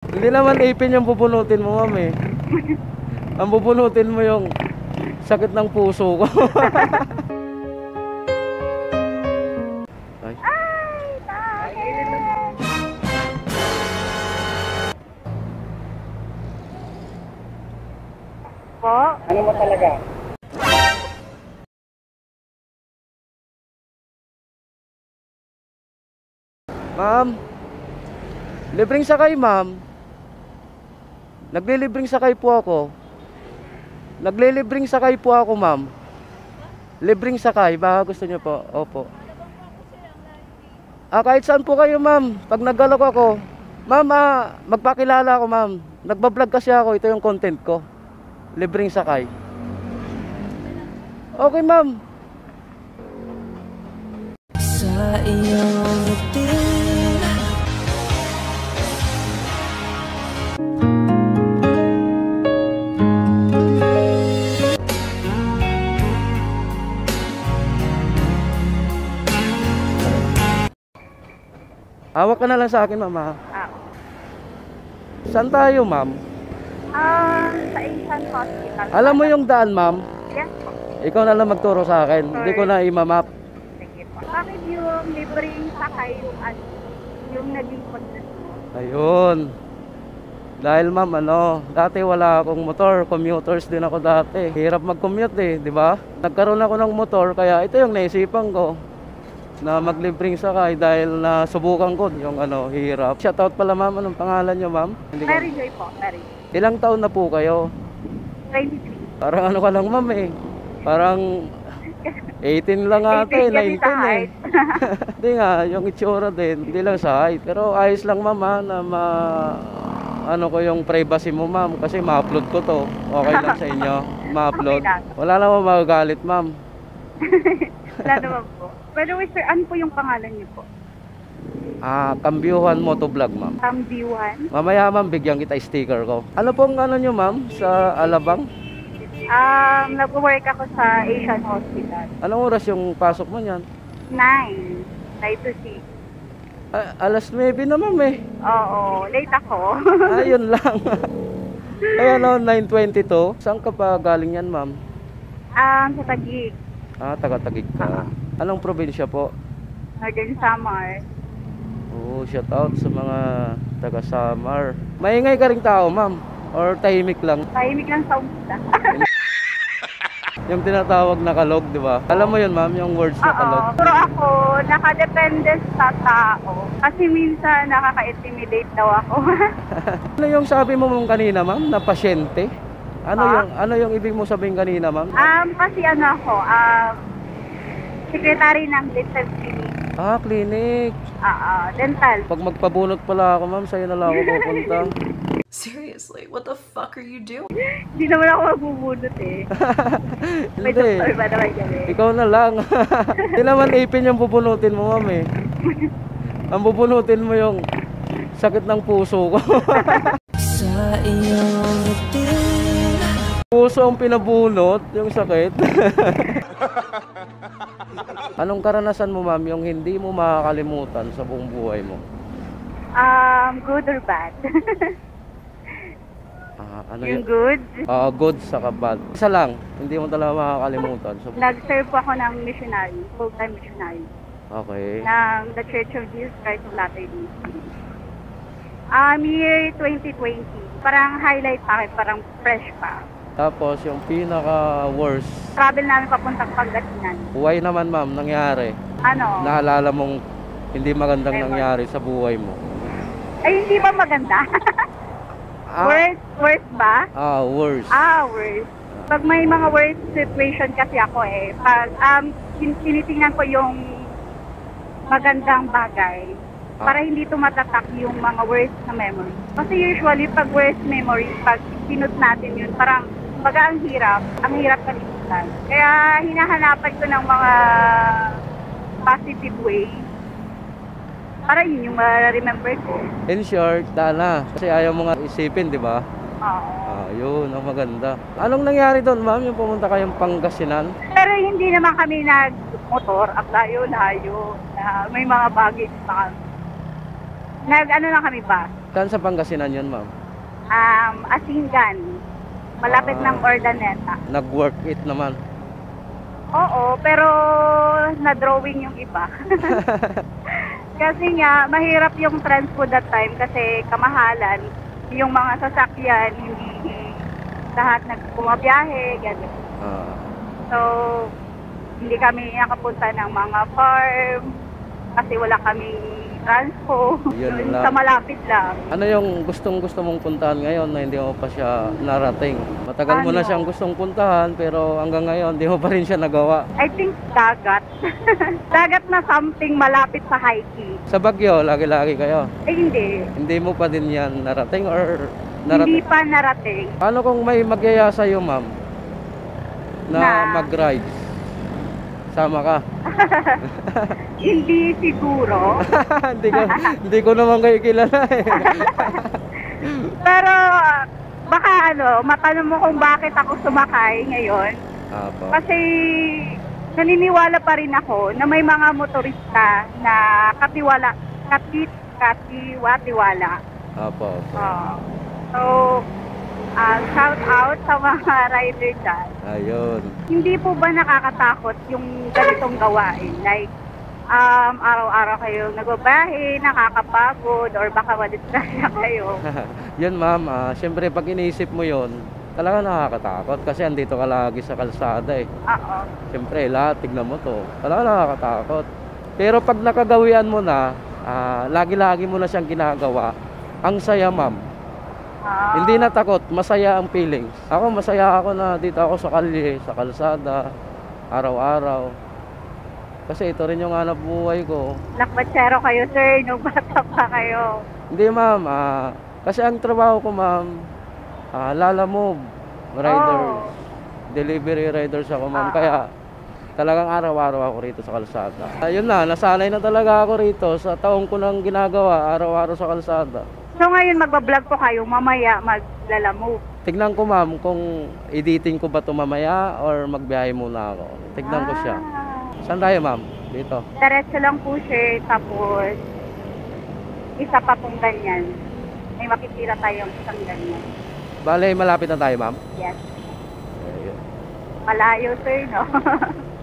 Hindi naman ipin yung pupunutin mo, ma'am eh. Ang pupunutin mo yung sakit ng puso ko. Ay. Po? Ano mo talaga? Ma'am, libreng sakay, ma'am. Naglilibreng sakay po ako. Naglilibreng sakay po ako, ma'am. Libreng sakay, baka gusto niyo po. Opo. Kahit saan po kayo, ma'am. Pag naggalok ako, ma'am, magpakilala ako, ma'am. Nagbablog kasi ako, ito yung content ko. Libreng sakay. Okay, ma'am. Sa iyong routine. Hawak ka na lang sa akin, ma'am. Saan tayo, ma'am? Sa Asian Hospital. Alam mo yung daan, ma'am? Yes po. Ikaw na lang magturo sa akin. Hindi ko na imamap. Sige po. Bakit yung libreng sakay yung naging content mo? Ayun. Dahil ma'am, dati wala akong motor. Commuters din ako dati. Hirap mag-commute eh, di ba? Nagkaroon ako ng motor, kaya ito yung naisipan ko na maglibreng sakay dahil nasubukan ko yung hirap. Shoutout pala, ma'am. Anong pangalan niyo, ma'am? Mary Joy po, Mary. Ilang taon na po kayo? 23. Parang ka lang, ma'am eh. Parang 18 lang ata eh, 19 eh. Hindi nga, yung itsura din, hindi lang sa height. Pero ayos lang, ma'am, na ko yung privacy mo, ma'am, kasi ma-upload ko to. Okay lang sa inyo, ma-upload. Okay, wala naman magagalit, ma'am. Wala naman po. Pero sir, ano po yung pangalan niyo po? Kambyuhan Motovlog, ma'am. Kambyuhan? Mamaya, ma'am, bigyan kita sticker ko. Ano pong nyo, ma'am, sa Alabang? Nag-work ako sa Asian Hospital. Anong oras yung pasok mo niyan? 9. 9 to 6. Alas 9 na, ma'am eh. Oo, late ako. Ayun lang. Kaya 9:22. Saan ka pa galing yan, ma'am? Sa Taguig. Taga-Taguig ka. Anong probinsya po? Northern Samar. Shout out sa mga taga Samar. Maingay ka ring tao, ma'am? Or tahimik lang? Tahimik lang sa umpisa. Yung tinatawag na kalog, di ba? Alam mo yun, ma'am, yung words na kalog? Pero ako, nakadepende sa tao. Kasi minsan nakaka-intimidate daw ako. Ano yung sabi mo mong kanina, ma'am, na pasyente? Ano yung ibig mo sabihin kanina, ma'am? Kasi ako, secretary ng dental clinic. Clinic. Dental. Pag magpabunot pala ako, ma'am, sa'yo na lang ako pupunta. Seriously, what the fuck are you doing? Hindi naman ako magbubunot eh. May Hindi. doktor ba naman yan eh? Ikaw na lang. Hindi naman ipin yung pupunutin mo, ma'am eh. Ang pupunutin mo yung sakit ng puso ko. Sa iyong routine. Puso ang pinabunot, yung sakit. Anong karanasan mo, ma'am, yung hindi mo makakalimutan sa buong buhay mo? Good or bad? Yung Yung good? good sa bad. Isa lang, hindi mo talaga makakalimutan. Nag-serve po ako ng missionary, full-time missionary. Okay. Ng The Church of Jesus Christ of Latter-day Saints. Year 2020. Parang highlight pa akin, parang fresh pa. Tapos yung pinaka-worst, Travel namin papuntang Pangasinan. buhay naman, ma'am, nangyari. Ano? Naalala mong hindi magandang Memory. nangyari sa buhay mo. Ay, hindi ba maganda? Worst ba? Worst. Worst. Pag may mga worst situation kasi ako eh, pag tinitingnan ko yung magandang bagay para hindi tumatatak yung mga worst na memory. Kasi usually pag worst memory, pag sinut natin yun, parang baga ang hirap kalimutan. Kaya hinahanapan ko ng mga positive way para yun yung ma-remember ko. In short, dana. Kasi ayaw mo nga isipin, di ba? Oo. Yun, ang maganda. Anong nangyari doon, ma'am? Yung pumunta kayong Pangasinan? Pero hindi naman kami nag-motor, ang layo-layo, na may mga baggage pa kami. Lang kami ba? Saan sa Pangasinan yun, ma'am? Asingan. Malapit Ah. ng Ordaneta. Nag-work it naman. Oo, pero na-drawing yung iba. Kasi nga, mahirap yung transpo that time kasi kamahalan. Yung mga sasakyan, hindi lahat nagbumabiyahe, gano'n. Ah. So, hindi kami nakapunta ng mga farm kasi wala kaming transpo. Yun Yun lang. sa malapit lang. Ano yung gustong-gusto mong puntahan ngayon na hindi mo pa siya narating? Matagal mo na Ano? siyang gustong puntahan pero hanggang ngayon hindi mo pa rin siya nagawa. I think dagat. Dagat na something malapit sa hiking. Sa Baguio, lagi-lagi kayo. Eh hindi. Hindi mo pa din yan narating or Hindi narating? pa narating. Paano kung may magyaya sa'yo, ma'am? Na Na? mag-rides? Sama ka? Hindi siguro. hindi ko naman kayo kilala eh. Pero baka matanong mo kung bakit ako sumakay ngayon. Apo. Kasi naniniwala pa rin ako na may mga motorista na katiwala. Apo. So, shout out sa mga rider dyan. Ayun. Hindi po ba nakakatakot yung ganitong gawain? Like, araw-araw kayo nagbabahe, nakakapagod, or baka madistraya kayo. Yun, ma'am. Siyempre, pag iniisip mo yun, talaga nakakatakot kasi andito ka lagi sa kalsada eh. Oo. Siyempre, lahat, tignan mo to. Talaga nakakatakot. Pero pag nakagawian mo na, lagi-lagi mo na siyang ginagawa, ang saya, ma'am. Hindi na takot, masaya ang feelings. Ako, masaya ako na dito ako sa kalye, sa kalsada, araw-araw. Kasi ito rin yung hanap buhay ko. Lakbatsero kayo, sir, nung bata pa kayo. Hindi, ma'am. Kasi ang trabaho ko, ma'am, lalamove, riders. Delivery riders ako, ma'am. Kaya talagang araw-araw ako rito sa kalsada. Ayun na, nasanay na talaga ako rito sa taong ko nang ginagawa, araw-araw sa kalsada. So ngayon magbablog po kayo, mamaya maglalamove. Tignan ko, ma'am, kung editing ko ba ito mamaya or magbiyahe muna ako. Tignan ko siya. Saan tayo, ma'am? Dito. Diretso lang po siya, tapos isa pa pong ganyan. May makikita tayong isang ganyan. Bale, malapit na tayo, ma'am. Yes. Ayun. Malayo, sir, no?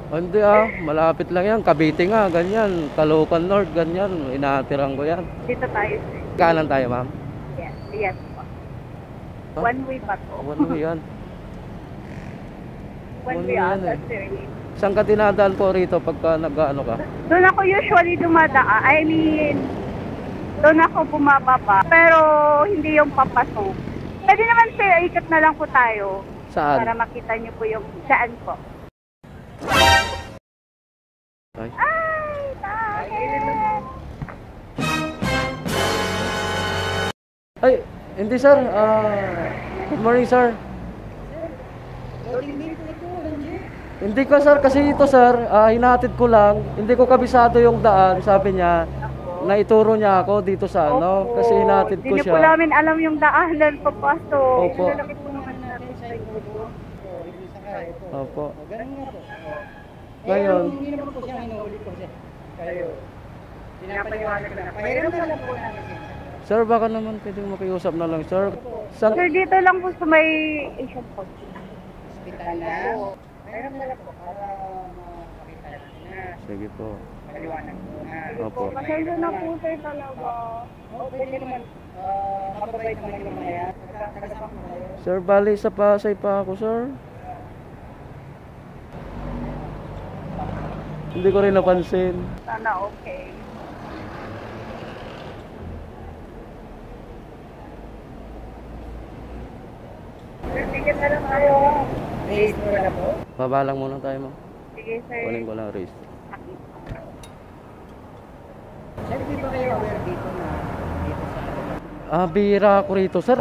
Hindi malapit lang yan. Cavite nga, ganyan. Caloocan North, ganyan. Inatirang ko yan. Dito tayo, sir. Kanan tayo, ma'am. Yes, yes po. Huh? One way pa to. One way yan. One One way way yan ata, eh. sir. Saan ka dinadaan po rito pagka nag-ano ka? Doon ako usually dumadaan. I mean, doon ako bumababa. Pero hindi yung papasok. Pwede naman, sir, ikot na lang po tayo. Saan? Para makita niyo po yung saan po. Ay. Ay, bakit? Ay, hindi sir. Good morning, sir. Hindi ko, sir, kasi ito, sir, hinahatid ko lang. Hindi ko kabisado yung daan. Sabi niya, naituro niya ako dito sa ano. Kasi hinahatid ko Hindi po siya. namin alam yung daanan papasok. Opo. Lalaki po naman natin sa inyo. Opo. Ganun nga po. Ngayon, Hindi naman po siya hinuhuli ko siya. Kayo. Pinapaliwanag na. Pahiram na lang po namin siya. sir, baka naman pwedeng makiusap na lang, sir. Sir, dito lang po sa may Asian Post. Hospital na. Pahiram na lang po para makita natin na. Sige po. Paliwanag po na. Opo. Pasensya na po, sir, talaga. Pwede naman. Mapabait naman yung mga yan. Tagaspak mo kayo. Sir, bali sa Pasay pa ako, sir. Hindi ko rin napansin. Sana okay. Sir, ticket na lang tayo. Raise mo na po. Baba lang muna tayo, ma'am. Sige, sir. Kunin ko lang race. Sir, di ba kayo aware dito na dito sa Bihira ako rito, sir.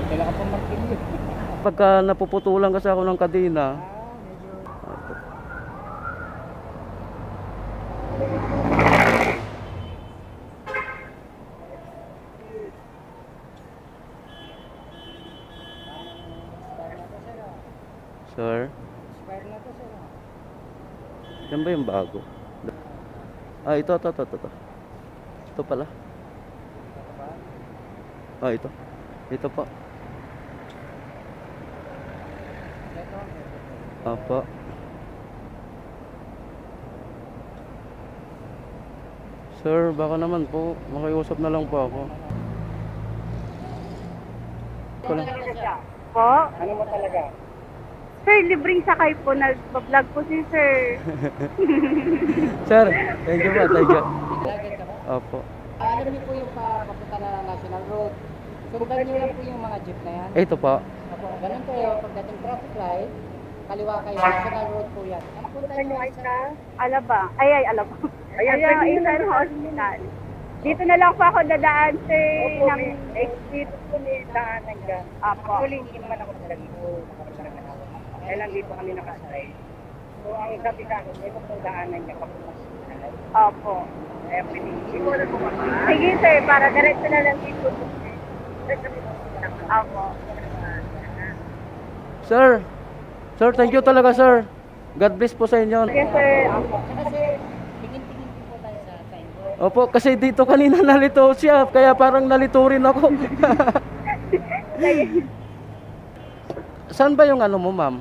Kailan ka pa magpili? Pagka napuputulan kasi ako ng kadena, sir, Expire na to, sir. yan ba yung bago? Ito. Ito pala. Oh, ito. Ito po. Opo. Sir, baka naman po. Makiusap na lang po ako. Po? Ano mo talaga? Sir, libreng sakay po. Nag-vlog po si sir. Sir, thank you po. Thank you. Vlogger ka ba? Opo. Alam niyo po yung papunta na National Road. Sundan niyo lang po yung mga jeep na yan. Ito po. Opo, ganun kayo. Pagdating traffic light, kaliwa kayo. National Road po yan. Ang punta niyo ay sa... Alabang. Ay, Alabang. Isan Hospital. Dito na lang po ako dadaan, sir. Opo, ng exit po may daanan dyan. Apo. Actually, hindi naman ako talaga dito. Kaya lang dito kami nakasay. So, ang sabi sa akin, ito po daanan niya papunta sa hospital. Opo. Kaya pwede, ito na po mama. Sige, sir. Para diretso na lang dito. Opo. Sir. Sir, thank you talaga, sir. God bless po sa inyo. Sige, sir. Opo. Kasi, tingin-tingin din po tayo sa signboard. Opo, kasi dito kanina nalito siya. Kaya parang nalito rin ako. Saan ba yung ano mo, ma'am?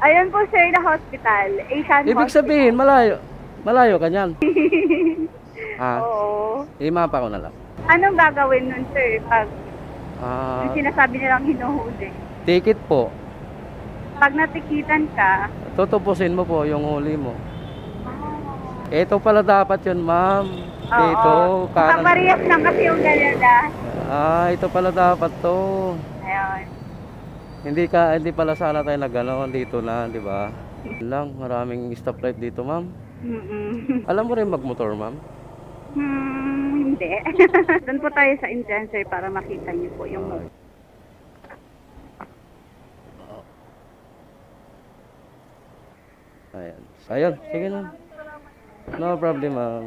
Ayun po, sir, na hospital. Asian Ibig Hospital. sabihin, malayo. Malayo ka niyan. Ah, Oo. imapa ko na lang. Anong gagawin nun, sir, pag Ah, yung sinasabi nilang hinuhuli? ticket po. Pag natikitan ka, Tutupusin mo po yung huli mo. Ito pala dapat yun, ma'am. oo. Dito, kanan. Kaparehas lang kasi yung galera. Ito pala dapat to. Ayun. Hindi pala sana tayo nagano dito na, di ba? Yun lang, maraming stoplight dito, ma'am. Mm-mm. Alam mo rin magmotor, ma'am? Hindi. Doon po tayo sa Indian, sir, para makita niyo po yung... Ayan. Ayun, sige na. No problem, ma'am.